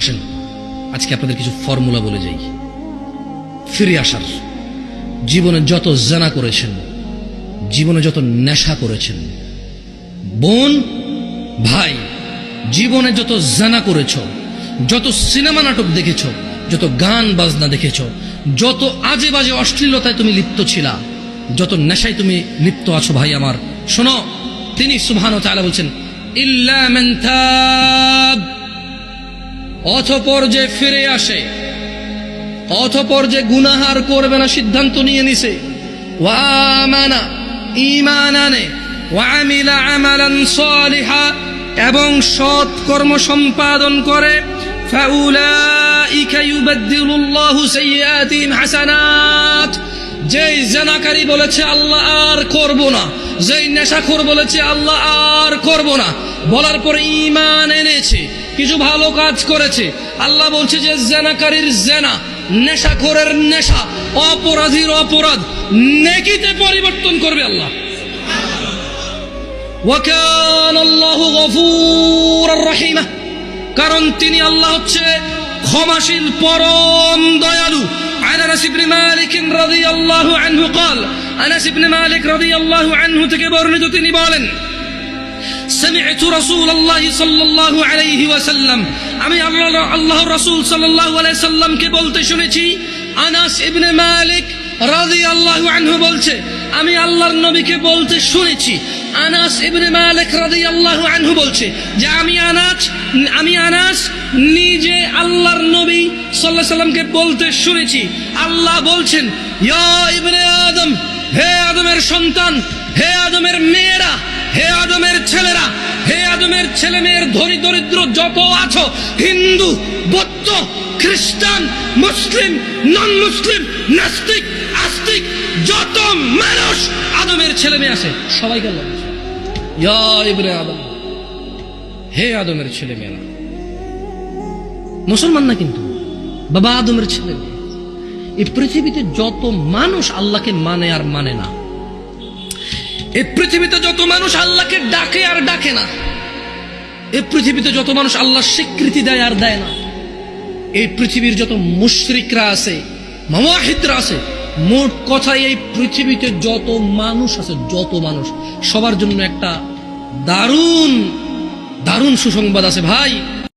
আসেন আজকে আপনাদের কিছু ফর্মুলা বলে যাই ফিরে আসার। জীবনে যত জানা করেছেন, জীবনে যত নেশা করেছেন, বোন ভাই, জীবনে যত জানা করেছ, যত সিনেমা নাটক দেখেছ, যত গান বাজনা দেখেছ, যত আজে বাজে অশ্লীলতায় তুমি লিপ্ত ছিলা, যত নেশায় তুমি লিপ্ত আছো ভাই আমার, শোনো, তিনি সুবহানাহু ওয়া তাআলা বলছেন ইল্লা মান তাব, অতঃপর যে ফিরে আসে, অতঃপর যে গুনাহার করবে না সিদ্ধান্ত নিয়ে নিছে, ওয়া আমানা, ঈমান আনে, ওয়া আমিলা আমালান সালিহা, এবং সৎ কর্ম সম্পাদন করে, ফাউলাইকা ইউবাদদিলুল্লাহু সাইয়্যাতিহিম হাসানাত, যেই জানাকারী বলেছে আল্লাহ আর করব না, যেই নেশাখোর বলেছে আল্লাহ আর করব না, বলার পরে ঈমান এনেছে, কিছু ভালো কাজ করেছে, আল্লাহ বলছে যে জানাকারীর জানা, নেশাখোরের নেশা, অপরাধীর অপরাধ নেকিতে পরিবর্তন করবে আল্লাহ। ওয়া কানাল্লাহু গফুরুর রহিমা, কারণ তিনি আল্লাহ হচ্ছে ক্ষমাশীল পরম দয়ালু। আনাস ইবনে মালিক রাদিয়াল্লাহু আনহু قال, আনাস ইবনে মালিক রাদিয়াল্লাহু আনহু থেকে বর্ণিত, তিনি বলেন سمعت رسول الله صلى الله عليه وسلم, আমি আল্লাহর রাসূল সাল্লাল্লাহু আলাইহি সাল্লাম কে বলতে শুনেছি। আনাস ইবনে মালিক রাদিয়াল্লাহু আনহু বলছে আমি আল্লাহর নবীকে বলতে শুনেছি। আনাস ইবনে মালিক রাদিয়াল্লাহু আনহু বলছে যে আমি আনাস নিজে আল্লাহর নবী সাল্লাল্লাহু আলাইহি সাল্লামকে বলতে শুনেছি, আল্লাহ বলছেন ইয়া ইবনে আদম, হে আদমের সন্তান, হে আদমের মেয়েরা, হে আদমের ছেলেরা, হে আদমের ছেলে মেয়ের ধনী দরিদ্র যত আছো, হিন্দু, বৌদ্ধ, খ্রিস্টান, মুসলিম, নন মুসলিম, নাস্তিক, আস্তিক, যত মানুষ আদমের ছেলে মেয়ে আছে সবাইকে আল্লাহ বলছে ইয়া ইবনে আদম, হে আদমের ছেলে মেয়েরা। মুসলমান না কিন্তু, বাবা আদমের ছেলে মেয়ে। এই পৃথিবীতে যত মানুষ আল্লাহকে মানে আর মানে না, এই পৃথিবীতে যত মানুষ আল্লাহকে ডাকে আর ডাকে না, এই পৃথিবীতে যত মানুষ আল্লাহর স্বীকৃতি দেয় আর দেয় না, এই পৃথিবীর যত মুশরিকরা আছে, মুওয়াহিদরা আছে, মোট কথাই এই পৃথিবীতে যত মানুষ আছে, যত মানুষ, সবার জন্য একটা দারুণ দারুণ সুসংবাদ আছে ভাই।